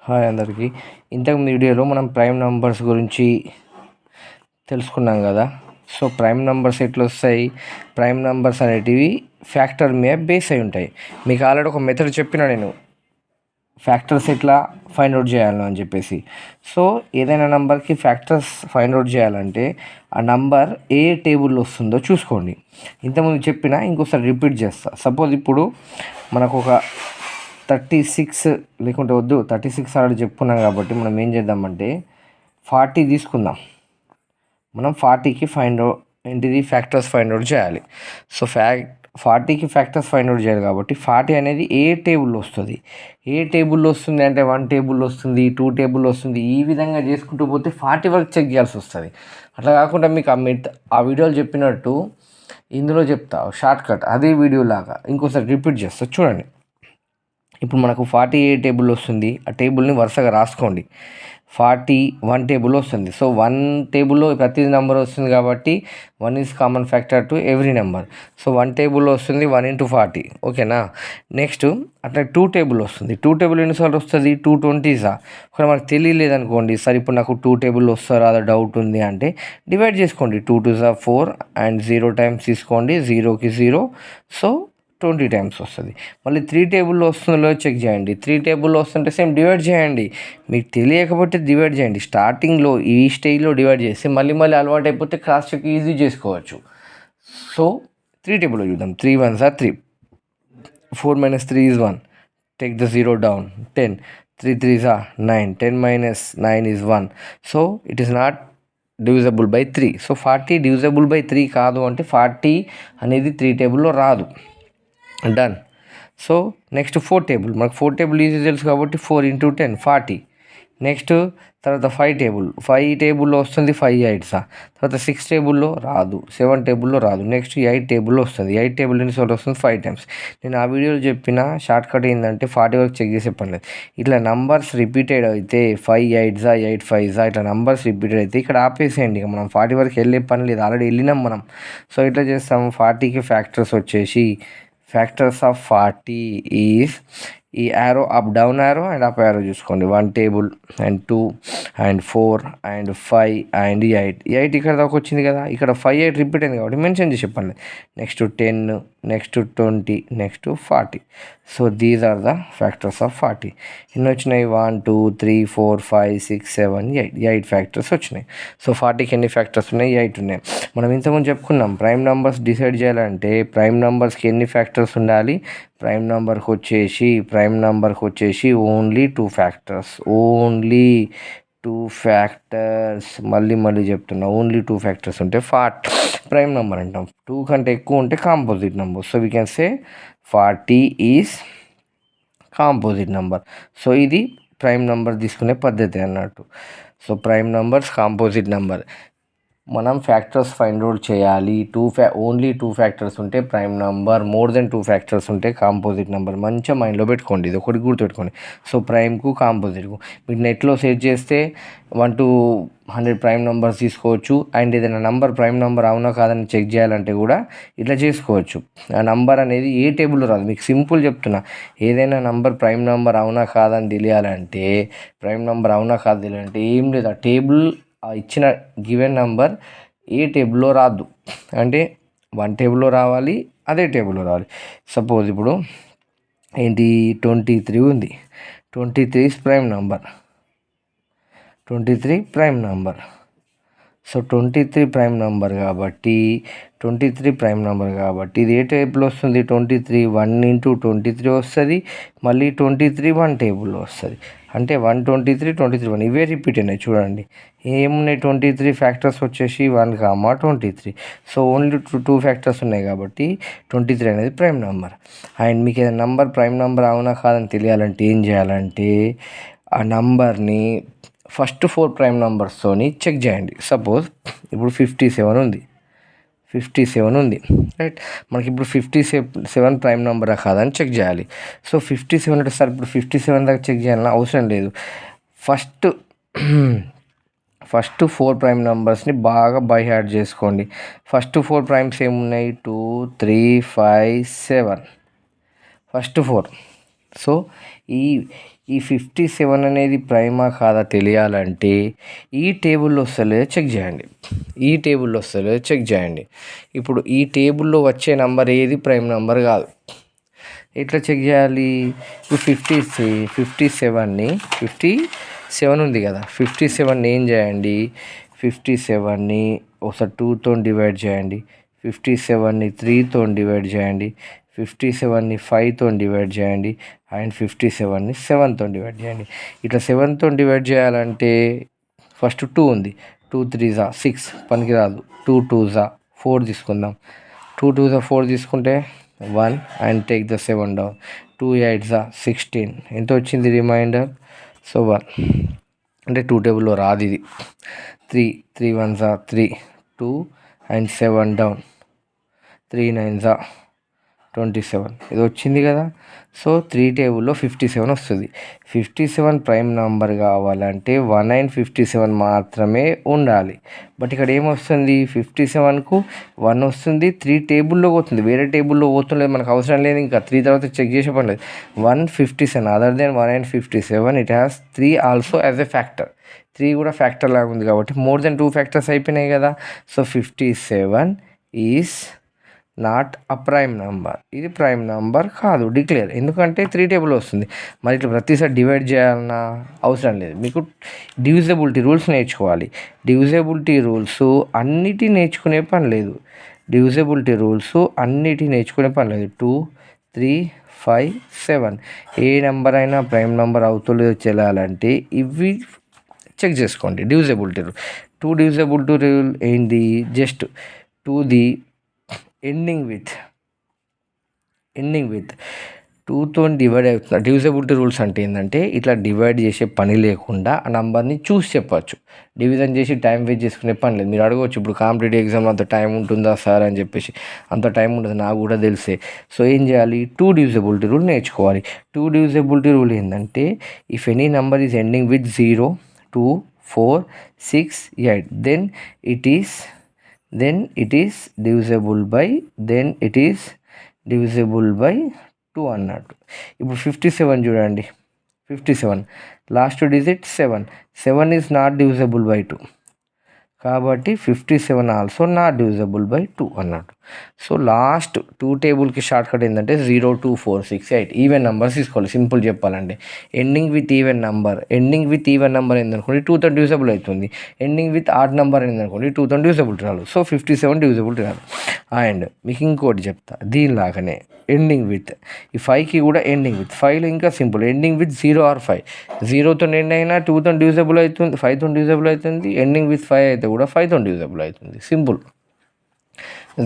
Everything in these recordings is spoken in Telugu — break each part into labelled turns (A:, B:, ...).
A: హాయ్ అందరికీ. ఇంతకుముందు వీడియోలో మనం ప్రైమ్ నంబర్స్ గురించి తెలుసుకున్నాం కదా. సో ప్రైమ్ నంబర్స్ ఎట్లా వస్తాయి, ప్రైమ్ నంబర్స్ అనేటివి ఫ్యాక్టర్ మీద బేస్ అయి ఉంటాయి. మీకు ఆల్రెడీ ఒక మెథడ్ చెప్పిన నేను ఫ్యాక్టర్స్ ఎట్లా ఫైండ్ అవుట్ చేయాలని అని చెప్పేసి. సో ఏదైనా నెంబర్కి ఫ్యాక్టర్స్ ఫైండ్ అవుట్ చేయాలంటే ఆ నంబర్ ఏ టేబుల్లో వస్తుందో చూసుకోండి. ఇంతకుముందు చెప్పిన ఇంకోసారి రిపీట్ చేస్తా. సపోజ్ ఇప్పుడు మనకు ఒక 36 లేకుంటే వద్దు, 36 ఆల్రెడీ చెప్పుకున్నాం కాబట్టి మనం ఏం చేద్దామంటే 40 తీసుకుందాం. మనం 40కి ఫ్యాక్టర్స్ ఫైండ్ అవుట్ చేయాలి. సో 40కి ఫ్యాక్టర్స్ ఫైండ్ అవుట్ చేయాలి కాబట్టి 40 అనేది ఏ టేబుల్లో వస్తుంది, ఏ టేబుల్లో వస్తుంది అంటే 1 టేబుల్లో వస్తుంది, 2 టేబుల్లో వస్తుంది. ఈ విధంగా చేసుకుంటూ పోతే 40 వరకు చెక్ చేయాల్సి వస్తుంది. అట్లా కాకుండా మీకు ఆ వీడియోలు చెప్పినట్టు ఇందులో చెప్తా షార్ట్ కట్ అదే వీడియో లాగా ఇంకోసారి రిపీట్ చేస్తా చూడండి. ఇప్పుడు మనకు 40 ఏ టేబుల్ వస్తుంది, ఆ టేబుల్ని వరుసగా రాసుకోండి. 40 1 టేబుల్ వస్తుంది. సో 1 టేబుల్లో ప్రతి నెంబర్ వస్తుంది కాబట్టి 1 is common factor to every number. So 1 టేబుల్లో వస్తుంది 1 × 40, ఓకేనా. నెక్స్ట్ అట్లా 2 టేబుల్ వస్తుంది. 2 టేబుల్ ఎన్నిసార్లు వస్తుంది, 220సా. ఒకవేళ మనకు తెలియలేదనుకోండి, సరే ఇప్పుడు నాకు 2 టేబుల్ వస్తారా అదో డౌట్ ఉంది అంటే డివైడ్ చేసుకోండి. 2 2 జా 4 అండ్ 0 టైమ్స్ తీసుకోండి, 0కి 0, సో 20 టైమ్స్ వస్తుంది. మళ్ళీ 3 టేబుల్లో వస్తుందో చెక్ చేయండి. 3 టేబుల్లో వస్తుంటే సేమ్ డివైడ్ చేయండి. మీకు తెలియకపోతే డివైడ్ చేయండి. స్టార్టింగ్లో ఈ స్టేజ్లో డివైడ్ చేసి మళ్ళీ అలవాటు అయిపోతే క్రాస్ చెక్ ఈజీ చేసుకోవచ్చు. సో 3 టేబుల్లో చూద్దాం. 3 1 జా 3, 4 - 3 is 1, టేక్ ద 0 డౌన్, 10, 3 3 జా 9, 10 - 9 is 1. So it is not divisible by 3. So 40 divisible by 3 కాదు అంటే 40 అనేది 3 టేబుల్లో రాదు. డన్. సో నెక్స్ట్ 4 టేబుల్, మనకు 4 టేబుల్ ఈజీ తెలుసు కాబట్టి 4 × 10 40. నెక్స్ట్ తర్వాత 5 టేబుల్లో వస్తుంది 5 8సా. తర్వాత 6 టేబుల్లో రాదు, 7 టేబుల్లో రాదు. నెక్స్ట్ 8 టేబుల్లో వస్తుంది. 8 టేబుల్ ఎన్నిసార్లు వస్తుంది 5 టైమ్స్. నేను ఆ వీడియోలో చెప్పిన షార్ట్ కట్ ఏంటంటే 40 వరకు చెక్ చేసే పని లేదు. ఇట్లా నంబర్స్ రిపీటెడ్ అయితే 5 8 జా 8 5 జా ఇట్లా నంబర్స్ రిపీటెడ్ అయితే ఇక్కడ ఆపేసేయండి. ఇక మనం 40 వరకు వెళ్ళే పని లేదు, ఆల్రెడీ వెళ్ళినాం మనం. సో ఇట్లా చేస్తాం. 40కి ఫ్యాక్టర్స్ వచ్చేసి ఫ్యాక్టర్స్ ఆఫ్ 40 ఈజ్ ఈ arrow up down arrow and up arrow చూసుకోండి. 1 table and 2 and 4 and 5 and 8 ఇక్కడ దాకా వచ్చింది కదా. ఇక్కడ 5 8 రిపీట్ అయింది కాబట్టి మెన్షన్ చేసి చెప్పండి. Next 10, next 20, next 40. So these are the factors of 40. ఎన్ని వచ్చినాయి, 1 2 3 4 5 6 7 8 ఫ్యాక్టర్స్ వచ్చినాయి. సో 40కి ఎన్ని ఫ్యాక్టర్స్ ఉన్నాయి, 8 ఉన్నాయి. మనం ఇంతకుముందు చెప్పుకున్నాం ప్రైమ్ నెంబర్స్ డిసైడ్ చేయాలంటే ప్రైమ్ నెంబర్స్కి ఎన్ని ఫ్యాక్టర్స్ ఉండాలి. ప్రైమ్ నెంబర్కి వచ్చేసి ఓన్లీ 2 ఫ్యాక్టర్స్, ఓన్లీ 2 ఫ్యాక్టర్స్. మళ్ళీ చెప్తున్నా, ఓన్లీ 2 ఫ్యాక్టర్స్ ఉంటే ప్రైమ్ నెంబర్ అంటాం. 2 కంటే ఎక్కువ ఉంటే composite number. So we can say 40 is composite number. So ఇది ప్రైమ్ నెంబర్ తీసుకునే పద్ధతి అన్నట్టు. So prime numbers composite number. మనం ఫ్యాక్టర్స్ ఫైండ్ అవుట్ చేయాలి. ఓన్లీ 2 ఫ్యాక్టర్స్ ఉంటే prime number, more than 2 factors ఉంటే కాంపోజిట్ నెంబర్. మంచిగా మైండ్లో పెట్టుకోండి, ఇది ఒకటి గుర్తుపెట్టుకోండి. సో ప్రైమ్కు కాంపోజిట్కు మీరు నెట్లో సెర్చ్ చేస్తే 1 to 100 ప్రైమ్ నెంబర్స్ తీసుకోవచ్చు. అండ్ ఏదైనా నంబర్ ప్రైమ్ నెంబర్ అవునా కాదని చెక్ చేయాలంటే కూడా ఇట్లా చేసుకోవచ్చు. ఆ నంబర్ అనేది ఏ టేబుల్లో రాదు. మీకు సింపుల్ చెప్తున్నా, ఏదైనా నంబర్ ప్రైమ్ నెంబర్ అవునా కాదని తెలియాలంటే ఏం లేదు, ఆ టేబుల్ ఇచ్చిన గివెన్ నెంబర్ ఏ టేబుల్లో రాదు అంటే 1 టేబుల్లో రావాలి, అదే టేబుల్లో రావాలి. సపోజ్ ఇప్పుడు ఏంటి 23 ఉంది. 23 is prime number. 23 prime number. So 23 prime number కాబట్టి ఇది ఏ టేబుల్లో వస్తుంది, 23 1 × 23 వస్తుంది. మళ్ళీ 23 1 టేబుల్లో వస్తుంది. అంటే 1 23 23 1 ఇవే రిపీట్ అయినాయి చూడండి. ఏమున్నాయి, 23 ఫ్యాక్టర్స్ వచ్చేసి 1, 23. సో ఓన్లీ 2 ఫ్యాక్టర్స్ ఉన్నాయి కాబట్టి 23 అనేది ప్రైమ్ నెంబర్. అండ్ మీకు ఏదైనా నెంబర్ ప్రైమ్ నెంబర్ అవునా కాదని తెలియాలంటే ఏం చేయాలంటే ఆ నంబర్ని ఫస్ట్ 4 ప్రైమ్ నెంబర్స్తోని చెక్ చేయండి. సపోజ్ ఇప్పుడు 57 ఉంది, రైట్. మనకి ఇప్పుడు 57 ప్రైమ్ నెంబరా కాదని చెక్ చేయాలి. సో 57 అంటే సార్ ఇప్పుడు 57 దాకా చెక్ చేయాలని అవసరం లేదు. ఫస్ట్ 4 ప్రైమ్ నెంబర్స్ని బాగా బై హార్ట్ చేసుకోండి. ఫస్ట్ 4 ప్రైమ్స్ ఏమున్నాయి, 2 3 5 7, ఫస్ట్ 4. సో ఈ 57 అనేది ప్రైమా కాదా తెలియాలంటే ఈ టేబుల్లో వస్తలేదో చెక్ చేయండి. ఈ టేబుల్లో వస్తలేదో చెక్ చేయండి. ఇప్పుడు ఈ టేబుల్లో వచ్చే నంబర్ ఏది ప్రైమ్ నంబర్ కాదు. ఎట్లా చెక్ చేయాలి? ఇప్పుడు 57 ఉంది కదా, 57ని ఏం చేయండి? 57ని ఒకసారి 2తో డివైడ్ చేయండి, 57ని 3తో డివైడ్ చేయండి, 57ని 5తో డివైడ్ చేయండి, అండ్ 57ని 7తో డివైడ్ చేయండి. ఇట్లా 7తో డివైడ్ చేయాలంటే ఫస్ట్ 2 ఉంది, 2 3 6 పనికిరాదు, 2 2 4 తీసుకుందాం. 2 2 4 తీసుకుంటే 1 అండ్ టేక్ ద 7 డౌన్. 2 8 16 ఎంత వచ్చింది రిమైండర్? సో 1 అంటే 2 టేబుల్లో రాదు ఇది. 3 3 1 3, 2 అండ్ 7 డౌన్, 3 9 27 ఇది వచ్చింది కదా. సో 3 టేబుల్లో 57 వస్తుంది. 57 ప్రైమ్ నెంబర్ కావాలంటే 1 అండ్ 57 మాత్రమే ఉండాలి. బట్ ఇక్కడ ఏమొస్తుంది? 57కు 1 వస్తుంది, 3 టేబుల్లో పోతుంది, వేరే టేబుల్లో పోతుంది, మనకు అవసరం లేదు. ఇంకా 3 తర్వాత చెక్ చేసే పని లేదు. 157 other than 1 and 57 it has 3 also as a factor. 3 కూడా ఫ్యాక్టర్ లాగా ఉంది కాబట్టి మోర్ దెన్ 2 ఫ్యాక్టర్స్ అయిపోయినాయి కదా. So 57 is not a prime number. ఇది ప్రైమ్ నంబర్ కాదు, డిక్లేర్. ఎందుకంటే 3 టేబుల్ వస్తుంది. మరి ఇట్లా ప్రతిసారి డివైడ్ చేయాలన్నా అవసరం లేదు. మీకు డివిజబిలిటీ రూల్స్ నేర్చుకోవాలి. డివిజబిలిటీ రూల్స్ అన్నిటి నేర్చుకునే పని లేదు. డివిజబిలిటీ రూల్స్ అన్నిటి నేర్చుకునే పని లేదు. 2 3 5 7 ఏ నెంబర్ అయినా ప్రైమ్ నెంబర్ అవుతుందో తెలియాలంటే ఇవి చెక్ చేసుకోండి. డివిజబిలిటీ రూల్, 2 డివిజబిలిటీ రూల్ ఏంటి? జస్ట్ 2ది ఎండింగ్ విత్ 2తో డివైడ్ అవుతుంది. డివిజబిలిటీ రూల్స్ అంటే ఏంటంటే ఇట్లా డివైడ్ చేసే పని లేకుండా ఆ నెంబర్ని చూసి చెప్పచ్చు. డివిజన్ చేసి టైం వేస్ట్ చేసుకునే పని లేదు. మీరు అడగవచ్చు, ఇప్పుడు కాంపిటేటివ్ ఎగ్జామ్లో అంత టైం ఉంటుందా సార్ అని చెప్పేసి. అంత టైం ఉండదు, నాకు కూడా తెలిసే. సో ఏం చేయాలి? 2 డివిజబిలిటీ రూల్ నేర్చుకోవాలి. 2 డివిజబిలిటీ రూల్ ఏంటంటే if any number is ending with 0 2 4 6 8 then it is divisible by 2 అన్నట్టు. ఇప్పుడు 57 చూడండి, 57 last digit 7 is not divisible by 2 కాబట్టి 57 ఆల్సో నాట్ డివిజిబుల్ బై 2 అన్నట్టు. సో లాస్ట్ 2 టేబుల్కి షార్ట్ కట్ ఏంటంటే 0 2 4 6 8 ఈవెన్ నెంబర్స్ తీసుకోవాలి. సింపుల్ చెప్పాలంటే ఎండింగ్ విత్ ఈవెన్ నెంబర్ ఏందనుకోండి 2తో డివిజిబుల్ అవుతుంది. ఎండింగ్ విత్ ఆడ్ నెంబర్ ఏందనుకోండి 2తో డివిజిబుల్ రాదు. సో 57 డివిజిబుల్ రాదు. అండ్ మీకు ఇంకోటి చెప్తా, దీనిలాగానే ఎండింగ్ విత్ ఈ 5కి కూడా ఎండింగ్ విత్ 5లో ఇంకా సింపుల్, ఎండింగ్ విత్ 0 or 5. 0తో ఎండ్ అయినా 2తో డివిజిబుల్ అవుతుంది, 5తో డివిజిబుల్ అవుతుంది. ఎండింగ్ విత్ 5 అయితే కూడా 5తో డివిజిబుల్ అవుతుంది. సింపుల్.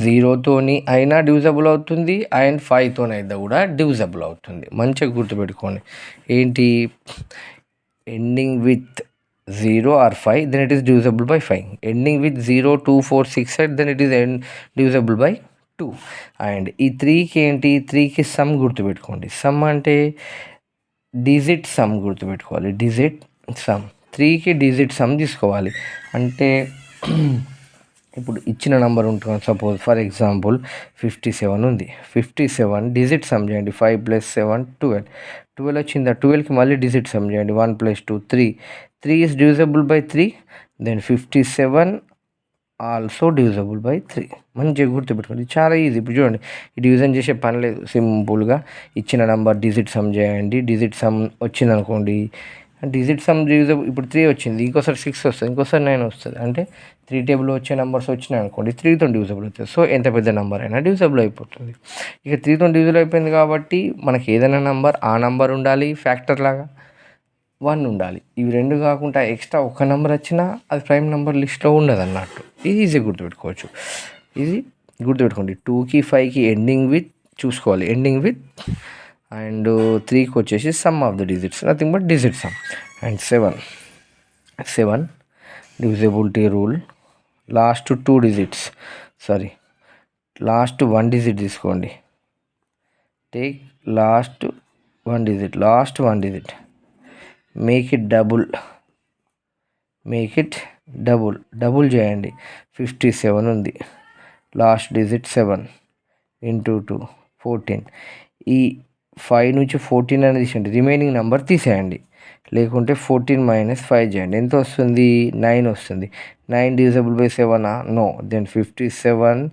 A: 0తోని అయినా డివిజిబుల్ అవుతుంది అండ్ 5తోని అయితే కూడా డివిజిబుల్ అవుతుంది. మంచిగా గుర్తుపెట్టుకోండి. ఏంటి? Ending with 0 or 5 then it is divisible by 5. Ending with 0 2 4 6 8 then it is divisible by 2. And ఈ 3కి ఏంటి? 3కి సమ్ గుర్తుపెట్టుకోండి. సమ్ అంటే డిజిట్ సమ్ గుర్తుపెట్టుకోవాలి. డిజిట్ సమ్ 3కి డిజిట్ సమ్ తీసుకోవాలి. అంటే ఇప్పుడు ఇచ్చిన నెంబర్ ఉంటుంది, సపోజ్ ఫర్ ఎగ్జాంపుల్ 57 ఉంది. 57 డిజిట్ సమ్ చేయండి. 5 + 7 12 వచ్చిందా? 12కి మళ్ళీ డిజిట్ సమ్ చేయండి. 1 + 2 3 is divisible by 3 then 57 also divisible by 3. మంచిగా గుర్తుపెట్టుకోండి, చాలా ఈజీ. ఇప్పుడు చూడండి, ఈ డివిజన్ చేసే పని లేదు. సింపుల్గా ఇచ్చిన నెంబర్ డిజిట్ సమ్ చేయండి. డిజిట్ సమ్ వచ్చింది అనుకోండి, డిజిట్ సమ్ డివిజిబుల్. ఇప్పుడు 3 వచ్చింది, ఇంకోసారి 6 వస్తుంది, ఇంకోసారి 9 వస్తుంది. అంటే 3 టేబుల్లో వచ్చే నెంబర్స్ వచ్చినాయి అనుకోండి 3తో డివిజిబుల్ అవుతుంది. సో ఎంత పెద్ద నెంబర్ అయినా డివిజిబుల్ అయిపోతుంది. ఇక 3తో డివిజిబుల్ అయిపోయింది కాబట్టి మనకి ఏదైనా నెంబర్ ఆ నెంబర్ ఉండాలి, ఫ్యాక్టర్ లాగా 1 ఉండాలి. ఇవి రెండు కాకుండా ఎక్స్ట్రా ఒక నెంబర్ వచ్చినా అది ప్రైమ్ నెంబర్ లిస్ట్లో ఉండదు అన్నట్టు. ఇది ఈజీగా గుర్తుపెట్టుకోవచ్చు. ఇది గుర్తుపెట్టుకోండి. 2కి 5కి ఎండింగ్ విత్ చూసుకోవాలి, ఎండింగ్ విత్. అండ్ 3కి వచ్చేసి sum of the digits, nothing but digit sum. And 7 divisibility rule, last 2 digits, last 1 digit తీసుకోండి. Take last 1 digit, make it double చేయండి. 57 ఉంది, లాస్ట్ డిజిట్ 7 × 2 14. ఈ 5 నుంచి 14 అనేది తీసేయండి, రిమైనింగ్ నెంబర్ తీసేయండి. లేకుంటే 14 - 5 చేయండి, ఎంత వస్తుంది? 9 వస్తుంది. 9 డివిజబుల్ బై 7ఆ? No. Then 57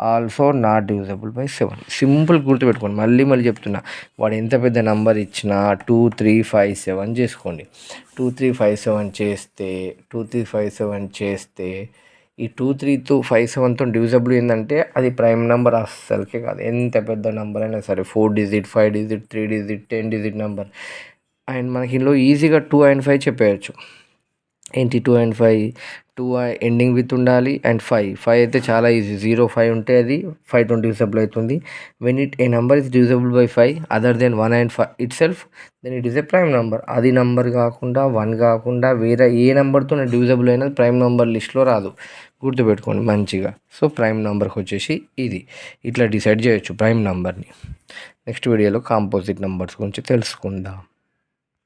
A: also not divisible by 7. Simple గుర్తుపెట్టుకోండి. మళ్ళీ చెప్తున్నా, వాడు ఎంత పెద్ద నెంబర్ ఇచ్చినా 2 3 5 7 చేసుకోండి. 2 3 5 7 చేస్తే 2 3 5 7 చేస్తే ఈ 2 3తో 5 7తో డివిజబుల్ ఏంటంటే అది ప్రైమ్ నెంబర్ అస్సలకే కాదు. ఎంత పెద్ద నెంబర్ అయినా సరే, 4 digit 5 digit 3 digit 10 digit number. And మనకి ఇందులో ఈజీగా 2 and 5 చెప్పేయచ్చు. ఏంటి 2 and 5? 2 ఎండింగ్ విత్ ఉండాలి అండ్ 5 అయితే చాలా ఈజీ. 0 5 ఉంటే అది 5తో డివిజబుల్ అవుతుంది. When a number is divisible by 5 other than 1 and 5 itself, then it is a prime number. అది నెంబర్ కాకుండా 1 కాకుండా వేరే ఏ నెంబర్తో డివిజబుల్ అయినది ప్రైమ్ నెంబర్ లిస్ట్లో రాదు. గుర్తుపెట్టుకోండి మంచిగా. సో ప్రైమ్ నెంబర్కి వచ్చేసి ఇది ఇట్లా డిసైడ్ చేయొచ్చు ప్రైమ్ నెంబర్ని. నెక్స్ట్ వీడియోలో కాంపోజిట్ నెంబర్స్ గురించి తెలుసుకుందాం.